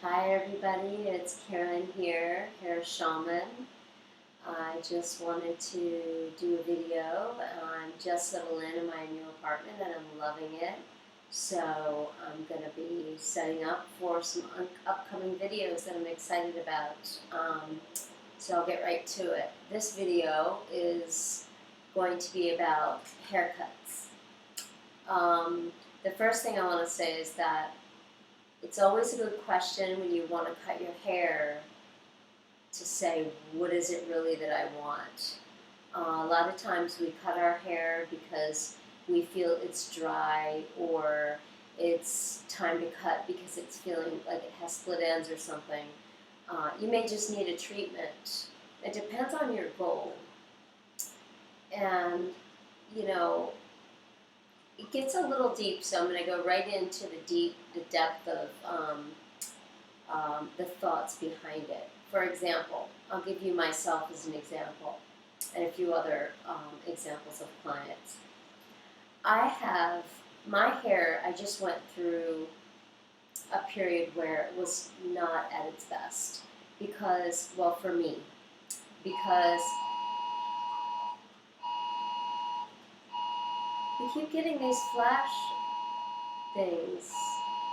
Hi everybody, it's Karen here, Hair Shaman. I just wanted to do a video. I'm just settled in my new apartment and I'm loving it. So I'm going to be setting up for some upcoming videos that I'm excited about. So I'll get right to it. This video is going to be about haircuts. The first thing I want to say is that it's always a good question when you want to cut your hair to say, what is it really that I want? A lot of times we cut our hair because we feel it's dry or it's time to cut because it's feeling like it has split ends or something. You may just need a treatment. It depends on your goal. And, you know, it gets a little deep, so I'm going to go right into the depth of the thoughts behind it. For example, I'll give you myself as an example, and a few other examples of clients. I have my hair. I just went through a period where it was not at its best because, well, for me, because we keep getting these flash things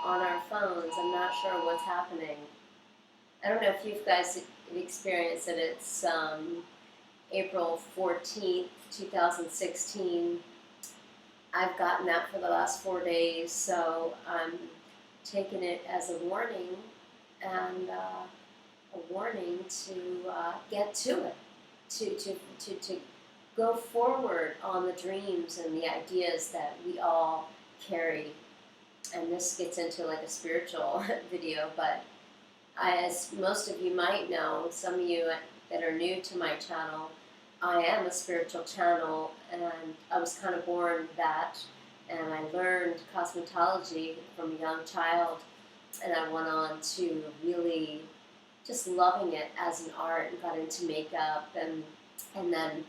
on our phones. I'm not sure what's happening. I don't know if you guys have experienced it. It's April 14th, 2016. I've gotten that for the last 4 days, so I'm taking it as a warning and a warning to get to it, to go forward on the dreams and the ideas that we all carry. And this gets into like a spiritual video, but as most of you might know, some of you that are new to my channel, I am a spiritual channel, and I was kind of born that, and I learned cosmetology from a young child, and I went on to really just loving it as an art and got into makeup and then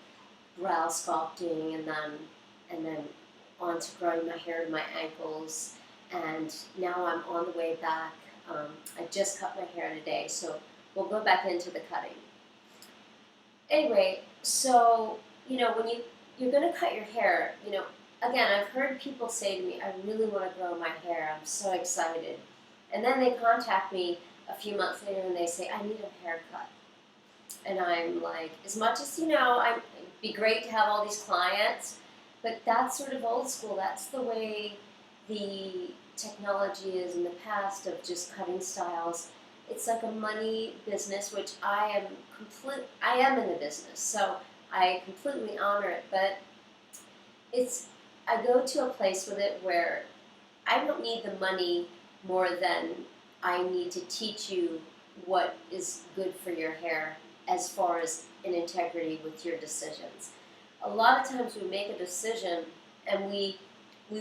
brow sculpting and then on to growing my hair to my ankles, and now I'm on the way back. I just cut my hair today, so we'll go back into the cutting. Anyway, so, when you're going to cut your hair, again, I've heard people say to me, I really want to grow my hair, I'm so excited. And then they contact me a few months later and they say, I need a haircut. And I'm like, as much as, it'd be great to have all these clients, but that's sort of old school. That's the way the technology is in the past of just cutting styles. It's like a money business, which I am in the business, so I completely honor it, but I go to a place with it where I don't need the money more than I need to teach you what is good for your hair as far as an integrity with your decisions. A lot of times we make a decision and we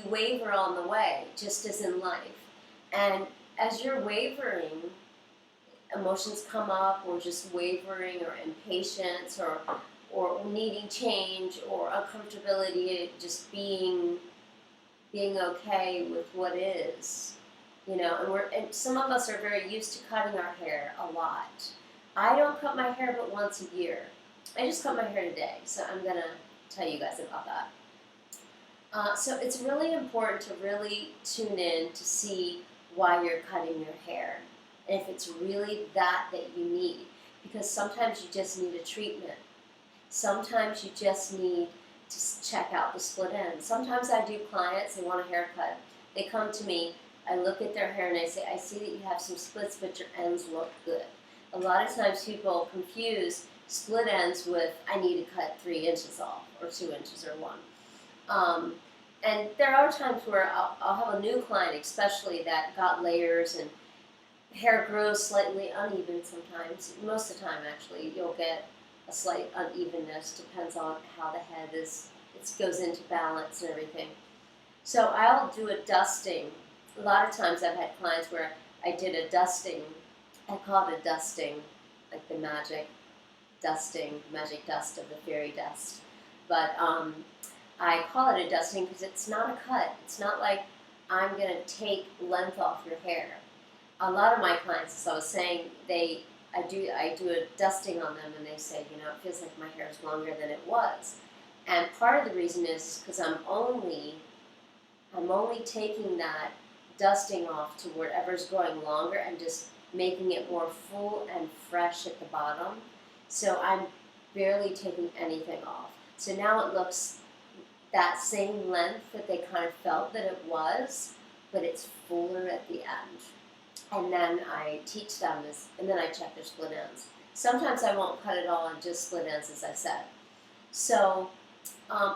waver on the way, just as in life. And as you're wavering, emotions come up, or just wavering, or impatience, or needing change, or uncomfortability, just being okay with what is. And some of us are very used to cutting our hair a lot. I don't cut my hair but once a year. I just cut my hair today, so I'm going to tell you guys about that. So it's really important to really tune in to see why you're cutting your hair, and if it's really that you need, because sometimes you just need a treatment. Sometimes you just need to check out the split ends. Sometimes I do clients, they want a haircut. They come to me, I look at their hair and I say, I see that you have some splits, but your ends look good. A lot of times people confuse split ends with I need to cut 3 inches off, or 2 inches, or 1. And there are times where I'll have a new client, especially that got layers, and hair grows slightly uneven sometimes. Most of the time, actually, you'll get a slight unevenness. Depends on how the head is. It goes into balance and everything. So I'll do a dusting. A lot of times I've had clients where I did a dusting. I call it a dusting, like the magic dust of the fairy dust. But I call it a dusting because it's not a cut. It's not like I'm going to take length off your hair. a lot of my clients, as I was saying, I do a dusting on them, and they say, it feels like my hair is longer than it was. And part of the reason is because I'm only taking that dusting off to whatever's growing longer and just making it more full and fresh at the bottom. So I'm barely taking anything off. So now it looks that same length that they kind of felt that it was, but it's fuller at the end. And then I teach them this, and then I check their split ends. Sometimes I won't cut it all and just split ends, as I said. So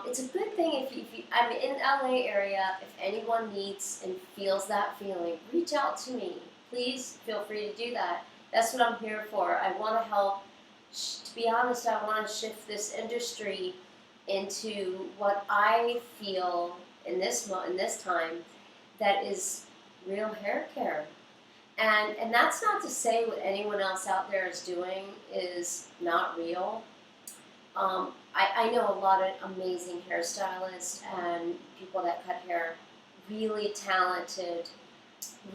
it's a good thing if you, I'm in LA area, if anyone needs and feels that feeling, reach out to me. Please feel free to do that. That's what I'm here for. I want to help. To be honest, I want to shift this industry into what I feel in this time that is real hair care. And that's not to say what anyone else out there is doing is not real. I know a lot of amazing hairstylists and people that cut hair, really talented,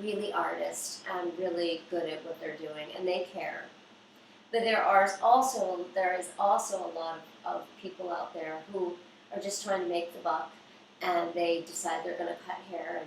really artists, and really good at what they're doing, and they care. But there is also a lot of people out there who are just trying to make the buck, and they decide they're going to cut hair,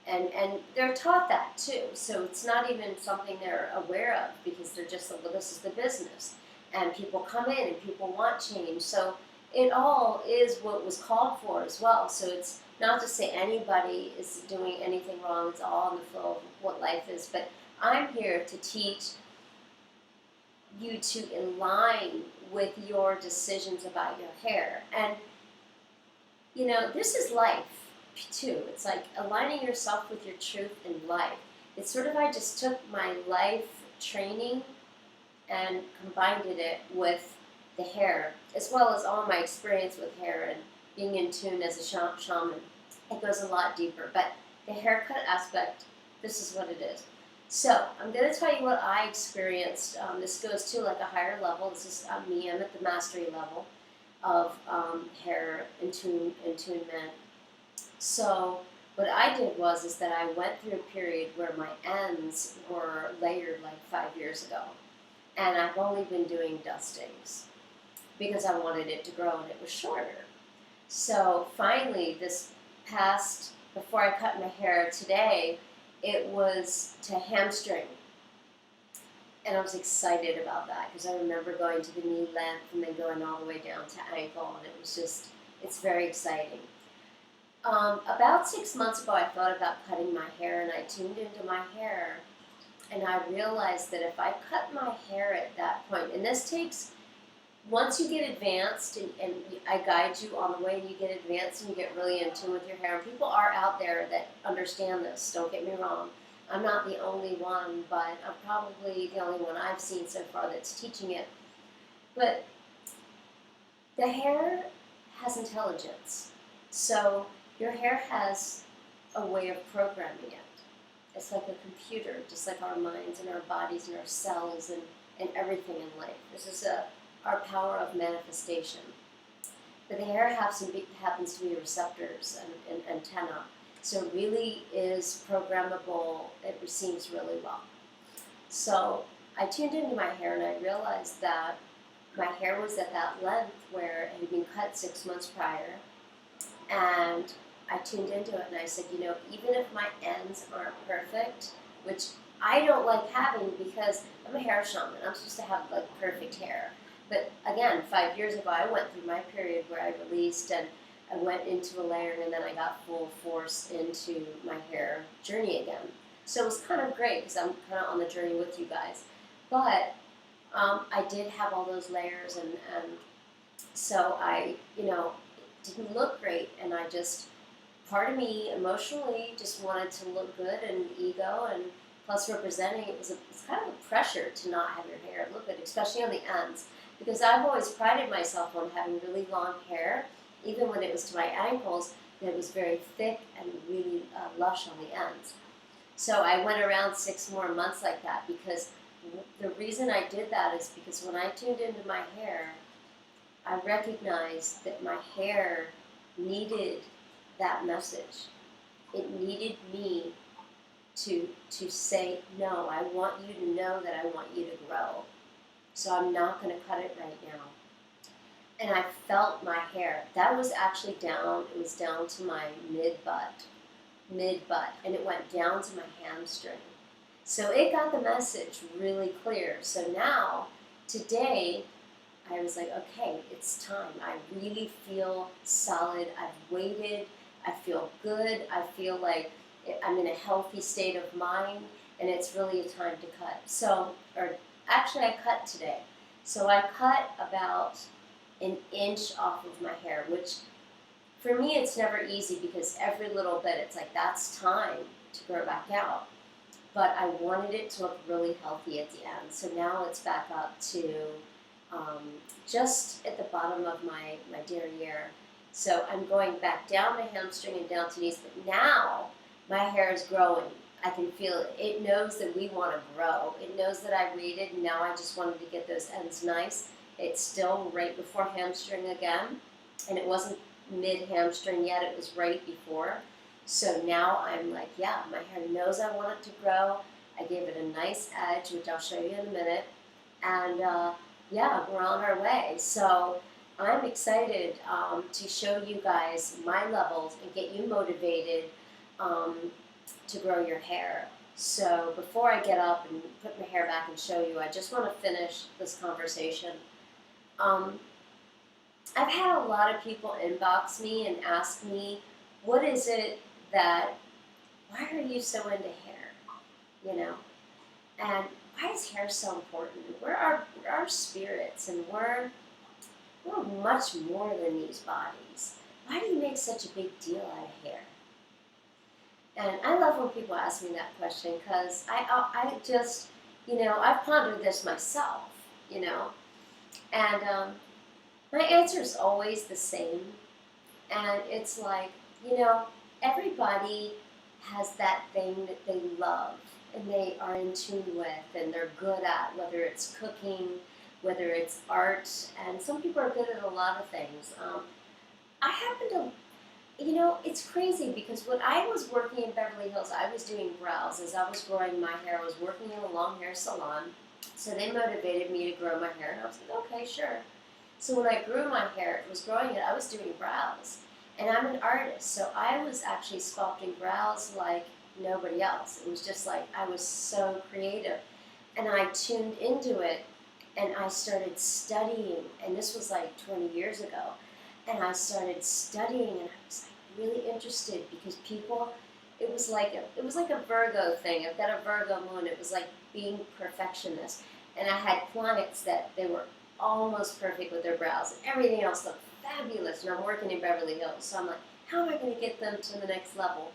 and they're taught that too. So it's not even something they're aware of because they're just like, well, this is the business, and people come in and people want change. So it all is what was called for as well. So it's not to say anybody is doing anything wrong. It's all in the flow of what life is. But I'm here to teach you to align with your decisions about your hair. And, this is life too. It's like aligning yourself with your truth in life. It's sort of, I just took my life training and combined it with the hair, as well as all my experience with hair and being in tune as a shaman. It goes a lot deeper. But the haircut aspect, this is what it is. So I'm going to tell you what I experienced. This goes to like a higher level. This is me. I'm at the mastery level of hair attunement. So what I did is that I went through a period where my ends were layered like 5 years ago. And I've only been doing dustings because I wanted it to grow and it was shorter. So finally, before I cut my hair today, it was to hamstring. And I was excited about that because I remember going to the knee length and then going all the way down to ankle, and it's very exciting. About 6 months ago, I thought about cutting my hair, and I tuned into my hair, and I realized that if I cut my hair at that point, and this takes, once you get advanced, and I guide you on the way, and you get advanced and you get really in tune with your hair, and people are out there that understand this, don't get me wrong. I'm not the only one, but I'm probably the only one I've seen so far that's teaching it. But the hair has intelligence. So your hair has a way of programming it. It's like a computer, just like our minds and our bodies and our cells and everything in life. This is our power of manifestation. But the hair happens to be receptors and antenna. So it really is programmable. It seems really well. So I tuned into my hair and I realized that my hair was at that length where it had been cut 6 months prior. And I tuned into it and I said, even if my ends aren't perfect, which I don't like having because I'm a hair shaman, I'm supposed to have like perfect hair. But again, 5 years ago, I went through my period where I released and I went into a layering, and then I got full force into my hair journey again. So it was kind of great because I'm kind of on the journey with you guys. But I did have all those layers, and so I, didn't look great, and I just, part of me emotionally just wanted to look good, and ego, and plus representing, it's kind of a pressure to not have your hair look good, especially on the ends, because I've always prided myself on having really long hair, even when it was to my ankles, that it was very thick and really lush on the ends. So I went around 6 more months like that, because the reason I did that is because when I tuned into my hair, I recognized that my hair needed that message. It needed me to say, no, I want you to know that I want you to grow. So I'm not going to cut it right now. And I felt my hair. That was actually down, it was down to my mid-butt, and it went down to my hamstring. So it got the message really clear. So now, today, I was like, okay, it's time. I really feel solid. I've waited. I feel good. I feel like I'm in a healthy state of mind, and it's really a time to cut. So, or actually, I cut today. So I cut about an inch off of my hair, which for me it's never easy because every little bit it's like that's time to grow back out. But I wanted it to look really healthy at the end. So now it's back up to just at the bottom of my derriere. So I'm going back down my hamstring and down to knees, but now my hair is growing. I can feel it. It knows that we want to grow. It knows that I waited, and now I just wanted to get those ends nice. It's still right before hamstring again, and it wasn't mid-hamstring yet. It was right before. So now I'm like, yeah, my hair knows I want it to grow. I gave it a nice edge, which I'll show you in a minute. And yeah, we're on our way. So I'm excited to show you guys my levels and get you motivated to grow your hair. So before I get up and put my hair back and show you, I just want to finish this conversation. I've had a lot of people inbox me and ask me, what is it that, why are you so into hair, you know? And why is hair so important? We're our spirits, and we're much more than these bodies. Why do you make such a big deal out of hair? And I love when people ask me that question, because I just, I've pondered this myself, and my answer is always the same. And it's like, everybody has that thing that they love and they are in tune with and they're good at, whether it's cooking, whether it's art, and some people are good at a lot of things. I happen to, it's crazy because when I was working in Beverly Hills, I was doing brows. As I was growing my hair, I was working in a long hair salon, so they motivated me to grow my hair, and I was like, okay, sure. So when I grew my hair, it was growing it, I was doing brows. And I'm an artist, so I was actually sculpting brows like nobody else. It was just like I was so creative. And I tuned into it, and I started studying, and this was like 20 years ago. And I started studying, and I was like really interested because people, it was like a Virgo thing. I've got a Virgo moon. It was like being perfectionist. And I had clients that they were almost perfect with their brows, and everything else looked fabulous. And I'm working in Beverly Hills, so I'm like, how am I going to get them to the next level?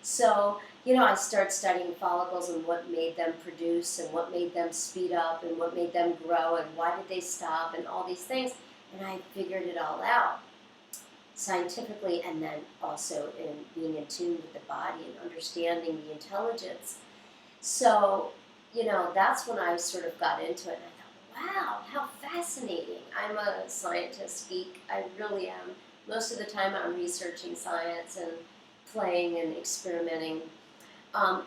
So, I started studying follicles and what made them produce and what made them speed up and what made them grow and why did they stop and all these things. And I figured it all out scientifically, and then also in being in tune with the body and understanding the intelligence. So, that's when I sort of got into it. And I thought, wow, how fascinating. I'm a scientist geek. I really am. Most of the time I'm researching science and playing and experimenting.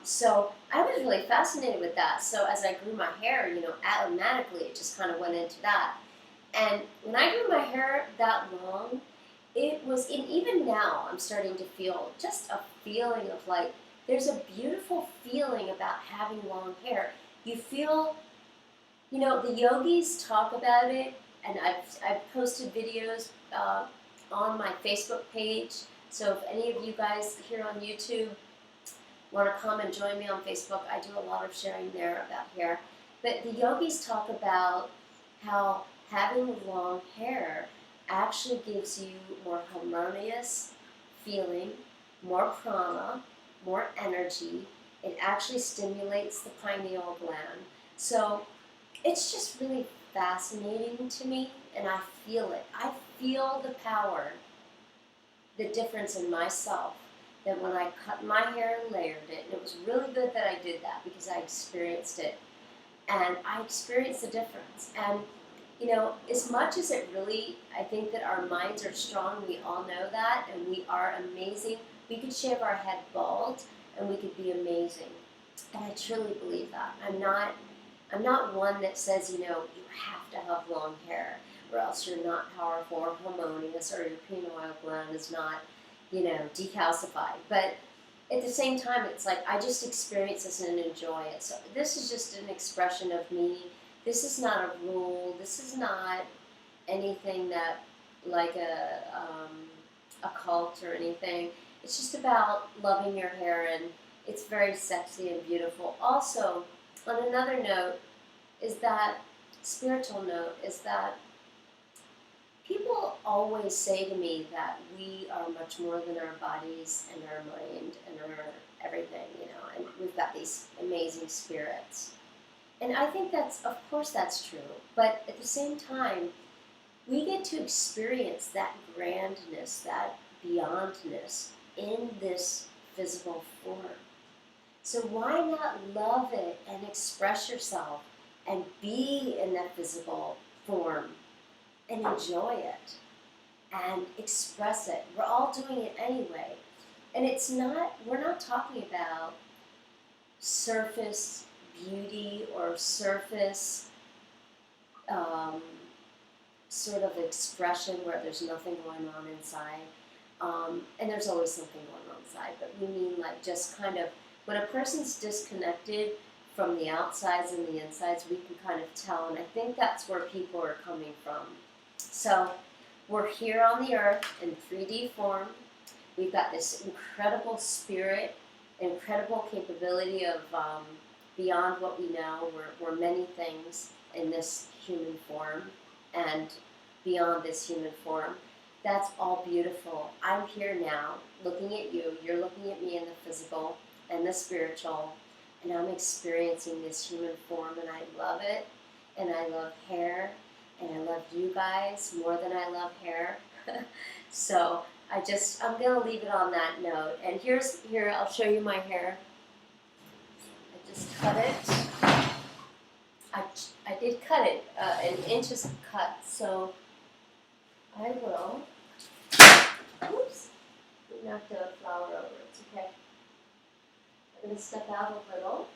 So I was really fascinated with that. So as I grew my hair, automatically it just kind of went into that. And when I grew my hair that long, it was, and even now I'm starting to feel just a feeling of like, there's a beautiful feeling about having long hair. You feel, the yogis talk about it, and I've posted videos on my Facebook page. So if any of you guys here on YouTube want to come and join me on Facebook, I do a lot of sharing there about hair. But the yogis talk about how having long hair actually gives you more harmonious feeling, more prana, more energy. It actually stimulates the pineal gland. So it's just really fascinating to me, and I feel it. I feel the power, the difference in myself, that when I cut my hair and layered it, and it was really good that I did that because I experienced it, and I experienced the difference. And, as much as it really, I think that our minds are strong, we all know that, and we are amazing. We could shave our head bald, and we could be amazing. And I truly believe that. I'm not one that says, you know, you have to have long hair or else you're not powerful or harmonious or your pineal gland is not, you know, decalcified. But at the same time, it's like I just experience this and enjoy it. So this is just an expression of me. This is not a rule. This is not anything that like a cult or anything. It's just about loving your hair, and it's very sexy and beautiful. Also, on another note, is that spiritual note is that people always say to me that we are much more than our bodies and our mind and our everything, you know, and we've got these amazing spirits. And I think that's, of course, that's true. But at the same time, we get to experience that grandness, that beyondness in this physical form. So why not love it and express yourself and be in that physical form and enjoy it and express it? We're all doing it anyway. And it's not, we're not talking about surface beauty or surface sort of expression where there's nothing going on inside. And there's always something going on inside, but we mean like just kind of, when a person's disconnected from the outsides and the insides, we can kind of tell, and I think that's where people are coming from. So we're here on the earth in 3D form. We've got this incredible spirit, incredible capability of beyond what we know. We're many things in this human form and beyond this human form. That's all beautiful. I'm here now looking at you. You're looking at me in the physical and the spiritual, and I'm experiencing this human form, and I love it, and I love hair, and I love you guys more than I love hair. So I'm going to leave it on that note. And here, I'll show you my hair. I just cut it. I did cut it, an inches cut, so I will, oops, we knocked a flower over, it's okay. I'm going to step out a little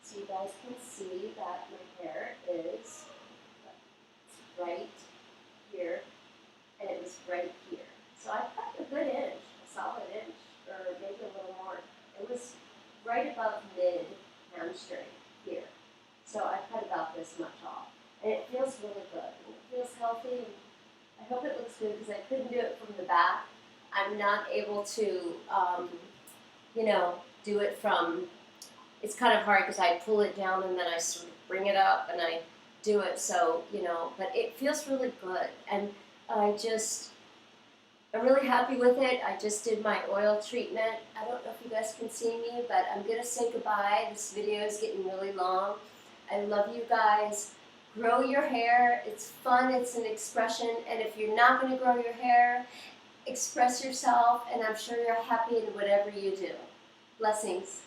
so you guys can see that my hair is right here, and it was right here. So I cut a good inch, a solid inch, or maybe a little more. It was right above mid-hamstring here. So I cut about this much off. And it feels really good. And it feels healthy. And I hope it looks good because I couldn't do it from the back. I'm not able to, you know, do it from, it's kind of hard because I pull it down and then I sort of bring it up and I do it. So, you know, but it feels really good. And I'm really happy with it. I just did my oil treatment. I don't know if you guys can see me, but I'm going to say goodbye. This video is getting really long. I love you guys. Grow your hair. It's fun. It's an expression. And if you're not going to grow your hair, express yourself. And I'm sure you're happy in whatever you do. Blessings.